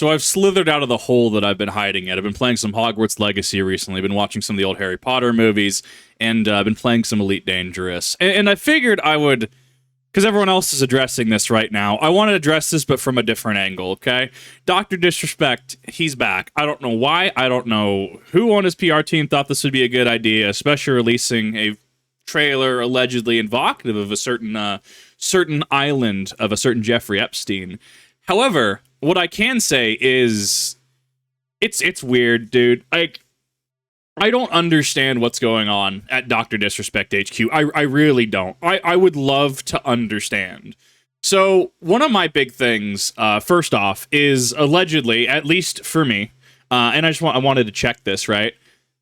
So I've slithered out of the hole that I've been hiding in. I've been playing some Hogwarts Legacy recently, been watching some of the old Harry Potter movies, and I've been playing some Elite Dangerous. And I figured I would, because everyone else is addressing this right now, I want to address this, but from a different angle, okay? DrDisrespect, he's back. I don't know why. I don't know who on his PR team thought this would be a good idea, especially releasing a trailer allegedly invocative of a certain island of a certain Jeffrey Epstein. However, what I can say is it's weird, dude. I don't understand what's going on at DrDisrespect HQ. I really don't. I would love to understand. So one of my big things, first off, is allegedly, at least for me, and I wanted to check this, right?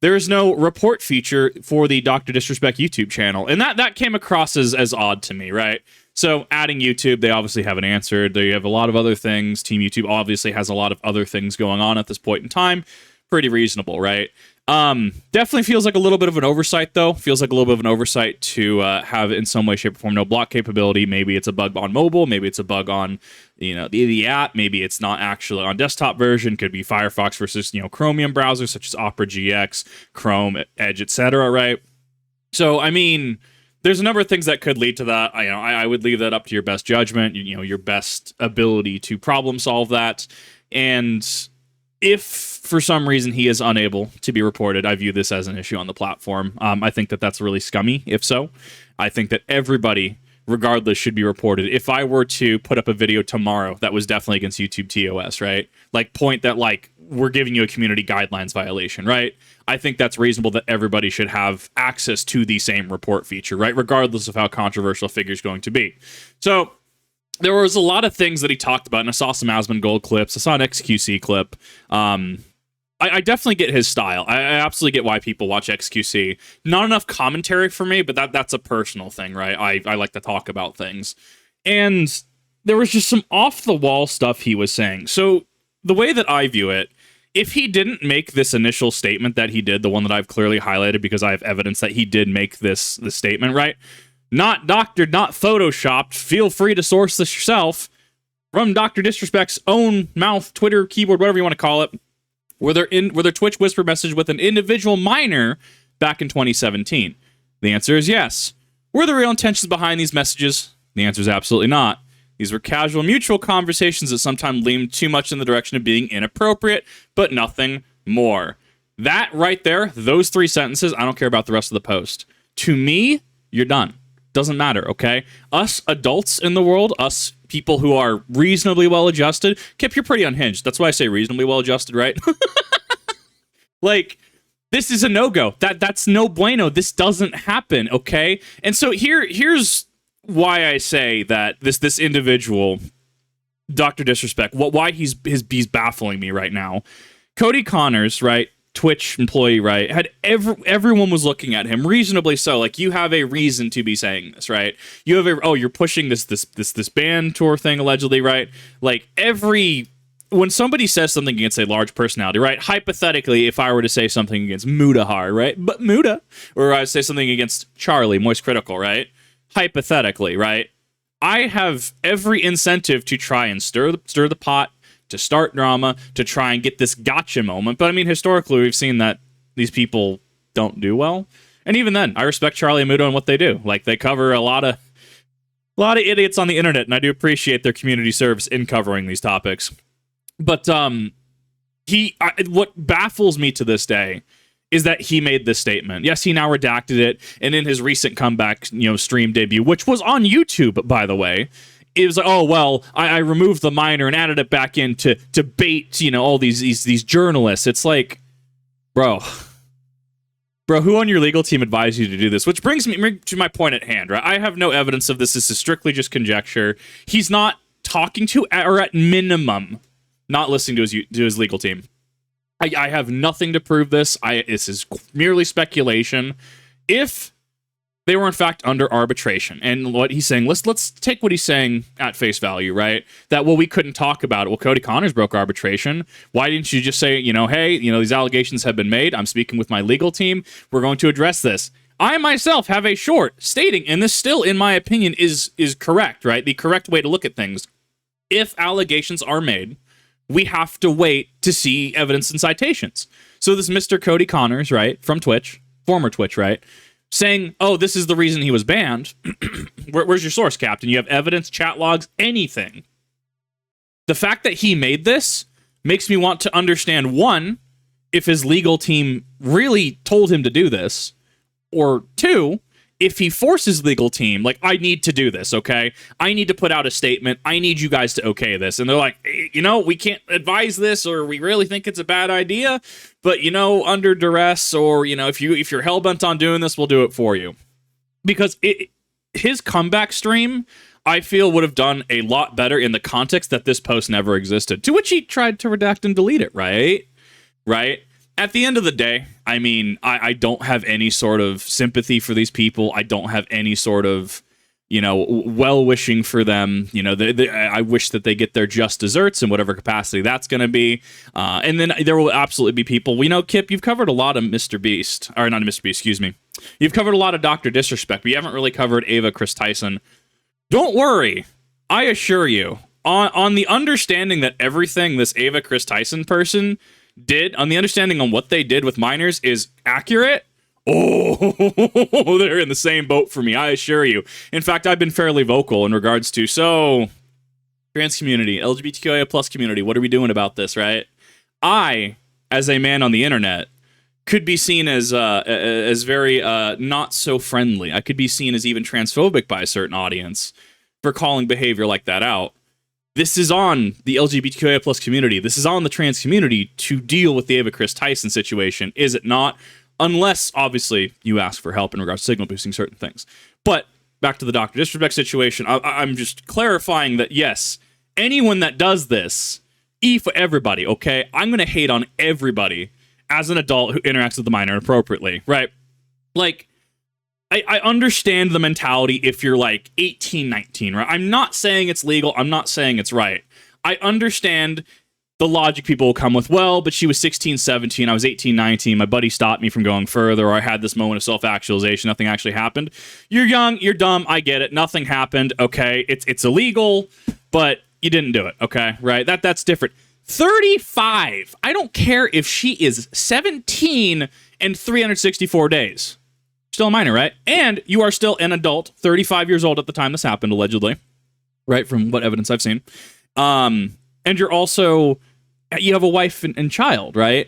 There is no report feature for the DrDisrespect YouTube channel, and that came across as odd to me, right? So adding YouTube, they obviously haven't answered. They have a lot of other things. Team YouTube obviously has a lot of other things going on at this point in time. Pretty reasonable, right? Definitely feels like a little bit of an oversight, though. Feels like a little bit of an oversight to have, in some way, shape, or form, no block capability. Maybe it's a bug on mobile. Maybe it's a bug on, the app. Maybe it's not actually on desktop version. Could be Firefox versus, Chromium browsers such as Opera GX, Chrome, Edge, etc. Right? So, I mean, there's a number of things that could lead to that. I would leave that up to your best judgment. Your best ability to problem solve that. And if for some reason he is unable to be reported, I view this as an issue on the platform. I think that that's really scummy, if so. I think that everybody, regardless, should be reported. If I were to put up a video tomorrow that was definitely against YouTube TOS, right? Point that, we're giving you a community guidelines violation, right? I think that's reasonable that everybody should have access to the same report feature, right? Regardless of how controversial a figure is going to be. So there was a lot of things that he talked about, and I saw some Asmongold clips. I saw an XQC clip. I definitely get his style. I absolutely get why people watch XQC. Not enough commentary for me, but that's a personal thing, right? I like to talk about things. And there was just some off-the-wall stuff he was saying. So the way that I view it, if he didn't make this initial statement that he did, the one that I've clearly highlighted because I have evidence that he did make this statement, right? Not doctored, not photoshopped. Feel free to source this yourself from DrDisrespect's own mouth, Twitter, keyboard, whatever you want to call it. Were there Twitch whisper message with an individual minor back in 2017? The answer is yes. Were there real intentions behind these messages? The answer is absolutely not. These were casual, mutual conversations that sometimes leaned too much in the direction of being inappropriate, but nothing more. That right there, those 3 sentences, I don't care about the rest of the post. To me, you're done. Doesn't matter, okay? Us adults in the world, us people who are reasonably well-adjusted, Kip, you're pretty unhinged. That's why I say reasonably well-adjusted, right? This is a no-go. That's no bueno. This doesn't happen, okay? And so here's why I say that this individual, DrDisrespect, why he's baffling me right now. Cody Connors, right? Twitch employee, right, had everyone was looking at him, reasonably so. You have a reason to be saying this, right? You have you're pushing this band tour thing allegedly, right? When somebody says something against a large personality, right? Hypothetically, if I were to say something against Mudahar, right? But Muda, or I say something against Charlie, Moist Critical, right? Hypothetically, right? I have every incentive to try and stir the pot, to start drama, to try and get this gotcha moment. But I mean, historically, we've seen that these people don't do well. And even then, I respect Charlie and Mudo and what they do. They cover a lot of idiots on the internet, and I do appreciate their community service in covering these topics. But what baffles me to this day is that he made this statement. Yes, he now redacted it, and in his recent comeback, stream debut, which was on YouTube, by the way, it was like, oh, well, I removed the minor and added it back in to bait, all these journalists. It's like, bro, who on your legal team advised you to do this? Which brings me to my point at hand, right? I have no evidence of this. This is strictly just conjecture. He's not talking to, or at minimum, not listening to his legal team. I have nothing to prove this. This is merely speculation. If they were in fact under arbitration, and what he's saying, let's take what he's saying at face value, right? That, well, we couldn't talk about it. Well, Cody Connors broke arbitration. Why didn't you just say, hey, these allegations have been made. I'm speaking with my legal team. We're going to address this. I myself have a short stating, and this still, in my opinion, is correct, right? The correct way to look at things. If allegations are made we have to wait to see evidence and citations. So this Mr. Cody Connors, right, from Twitch, former Twitch, right, saying, oh, this is the reason he was banned. Where's your source, Captain? You have evidence, chat logs, anything. The fact that he made this makes me want to understand, one, if his legal team really told him to do this, or two, if he forces legal team, like, I need to do this, okay? I need to put out a statement. I need you guys to okay this. And they're like, you know, we can't advise this, or we really think it's a bad idea, but, you know, under duress, or, you know, if you're hell-bent on doing this, we'll do it for you. Because his comeback stream, I feel, would have done a lot better in the context that this post never existed, to which he tried to redact and delete it, right? Right? At the end of the day, I mean, I don't have any sort of sympathy for these people. I don't have any sort of, you know, well-wishing for them. You know, I wish that they get their just desserts in whatever capacity that's going to be. And then there will absolutely be people. We know, Kip, you've covered a lot of Mr. Beast. Or not Mr. Beast, excuse me. You've covered a lot of DrDisrespect, but you haven't really covered Ava Chris Tyson. Don't worry. I assure you, on the understanding that everything this Ava Chris Tyson person did, on the understanding on what they did with minors is accurate, oh, they're in the same boat for me, I assure you. In fact, I've been fairly vocal in regards to, so, trans community, LGBTQIA plus community, what are we doing about this, right? I, as a man on the internet, could be seen as very not so friendly. I could be seen as even transphobic by a certain audience for calling behavior like that out. This is on the LGBTQIA plus community. This is on the trans community to deal with the Ava Chris Tyson situation, is it not? Unless, obviously, you ask for help in regards to signal boosting certain things. But back to the DrDisrespect situation, I'm just clarifying that, yes, anyone that does this, for everybody, okay? I'm going to hate on everybody as an adult who interacts with the minor appropriately, right? Like, I understand the mentality if you're like 18, 19, right? I'm not saying it's legal. I'm not saying it's right. I understand the logic people will come with, well, but she was 16, 17, I was 18, 19, my buddy stopped me from going further, or I had this moment of self-actualization, nothing actually happened. You're young, you're dumb, I get it, nothing happened, okay? It's illegal, but you didn't do it, okay? Right? That's different. 35, I don't care if she is 17 and 364 days. Still a minor, right? And you are still an adult, 35 years old at the time this happened, allegedly, right? From what evidence I've seen. And you're also, you have a wife and child, right?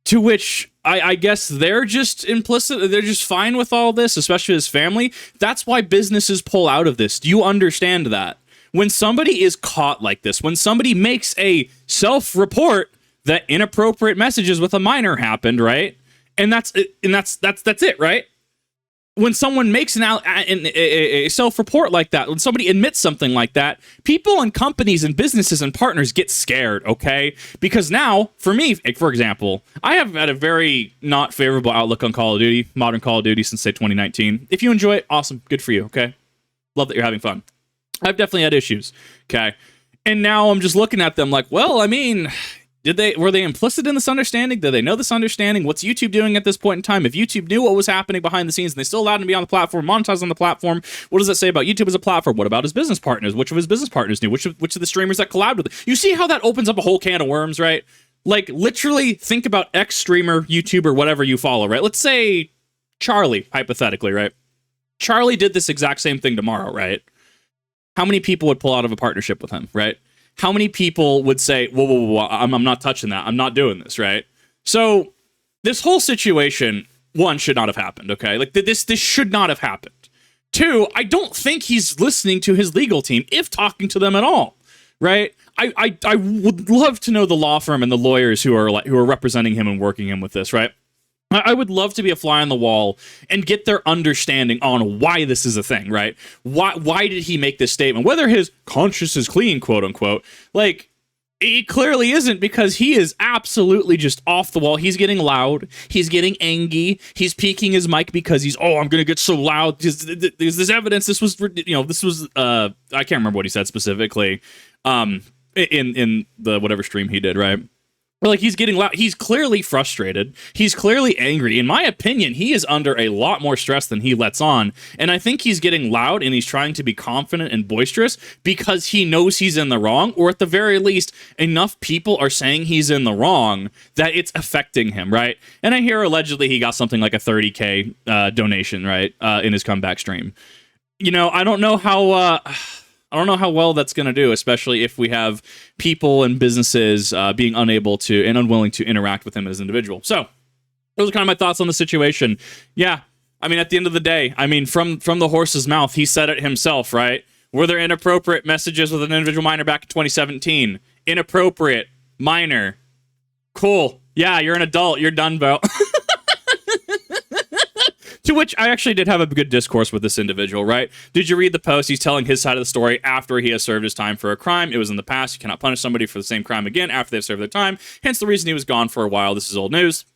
To which I guess they're just implicit, they're just fine with all this, especially his family. That's why businesses pull out of this. Do you understand that? When somebody is caught like this, when somebody makes a self-report that inappropriate messages with a minor happened, right? And that's it, right? When someone makes a self-report like that, when somebody admits something like that, people and companies and businesses and partners get scared, okay? Because now, for me, for example, I have had a very not favorable outlook on Call of Duty, modern Call of Duty, since, say, 2019. If you enjoy it, awesome, good for you, okay? Love that you're having fun. I've definitely had issues, okay? And now I'm just looking at them like, well, I mean, were they implicit in this understanding? Did they know this understanding? What's YouTube doing at this point in time? If YouTube knew what was happening behind the scenes and they still allowed him to be on the platform, monetized on the platform, what does that say about YouTube as a platform? What about his business partners? Which of his business partners knew? Which of the streamers that collabed with it? You see how that opens up a whole can of worms, right? Like, literally think about X streamer, YouTuber, whatever you follow, right? Let's say Charlie, hypothetically, right? Charlie did this exact same thing tomorrow, right? How many people would pull out of a partnership with him, right? How many people would say, whoa, I'm not touching that. I'm not doing this, right? So this whole situation, one, should not have happened, okay? Like, this should not have happened. Two, I don't think he's listening to his legal team, if talking to them at all, right? I would love to know the law firm and the lawyers who are representing him and working him with this, right? I would love to be a fly on the wall and get their understanding on why this is a thing, right? Why did he make this statement? Whether his conscience is clean, quote unquote, like, it clearly isn't, because he is absolutely just off the wall. He's getting loud. He's getting angry. He's peaking his mic because I'm going to get so loud. There's this evidence. This was, I can't remember what he said specifically in the whatever stream he did, right? Like, he's getting loud. He's clearly frustrated. He's clearly angry. In my opinion, he is under a lot more stress than he lets on. And I think he's getting loud and he's trying to be confident and boisterous because he knows he's in the wrong, or at the very least, enough people are saying he's in the wrong that it's affecting him, right? And I hear allegedly he got something like a 30K donation, right, in his comeback stream. You know, I don't know how well that's going to do, especially if we have people and businesses being unable to and unwilling to interact with him as an individual. So those are kind of my thoughts on the situation. Yeah, I mean, at the end of the day, I mean, from the horse's mouth, he said it himself, right? Were there inappropriate messages with an individual minor back in 2017? Inappropriate, minor. Cool. Yeah, you're an adult. You're done, bro. To which I actually did have a good discourse with this individual, right? Did you read the post? He's telling his side of the story after he has served his time for a crime. It was in the past. You cannot punish somebody for the same crime again after they've served their time. Hence the reason he was gone for a while. This is old news.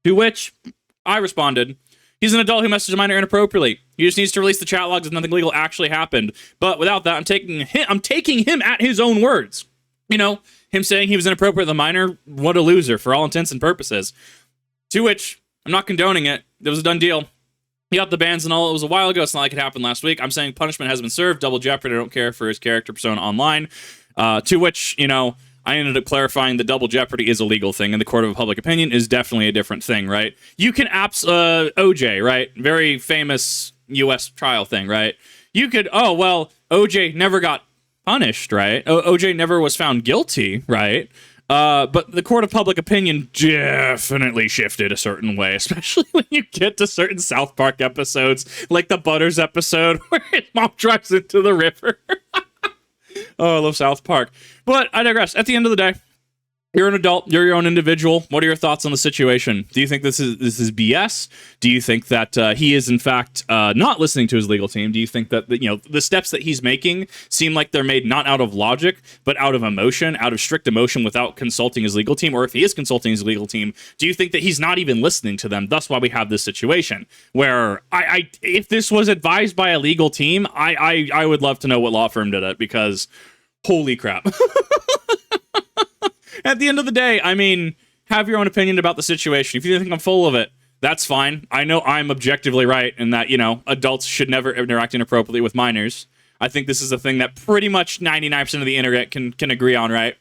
To which I responded, he's an adult who messaged a minor inappropriately. He just needs to release the chat logs if nothing legal actually happened. But without that, I'm taking him at his own words. You know, him saying he was inappropriate with a minor, what a loser for all intents and purposes. To which I'm not condoning it. It was a done deal. He got the bans and all. It was a while ago. It's not like it happened last week. I'm saying punishment has been served. Double jeopardy. I don't care for his character persona online. To which, you know, I ended up clarifying that double jeopardy is a legal thing, and the court of public opinion is definitely a different thing, right? You can OJ, right? Very famous U.S. trial thing, right? You could, oh, well, OJ never got punished, right? OJ never was found guilty, right? But the court of public opinion definitely shifted a certain way, especially when you get to certain South Park episodes, like the Butters episode where his mom drives into the river. Oh, I love South Park. But I digress. At the end of the day, you're an adult. You're your own individual. What are your thoughts on the situation? Do you think this is BS? Do you think that he is in fact not listening to his legal team? Do you think that the steps that he's making seem like they're made not out of logic but out of emotion, out of strict emotion, without consulting his legal team? Or if he is consulting his legal team, do you think that he's not even listening to them? Thus, why we have this situation where if this was advised by a legal team, I would love to know what law firm did it, because holy crap. At the end of the day, I mean, have your own opinion about the situation. If you think I'm full of it, that's fine. I know I'm objectively right in that, adults should never interact inappropriately with minors. I think this is a thing that pretty much 99% of the internet can agree on, right?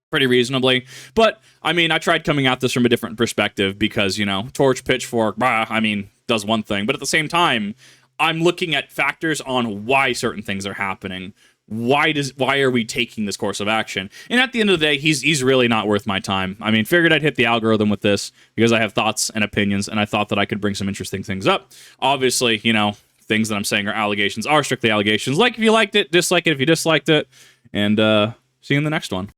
Pretty reasonably. But, I mean, I tried coming at this from a different perspective because, torch, pitchfork, does one thing. But at the same time, I'm looking at factors on why certain things are happening. Why are we taking this course of action? And at the end of the day, he's really not worth my time. I mean, figured I'd hit the algorithm with this because I have thoughts and opinions, and I thought that I could bring some interesting things up. Obviously, things that I'm saying are allegations are strictly allegations. Like if you liked it, dislike it if you disliked it, and see you in the next one.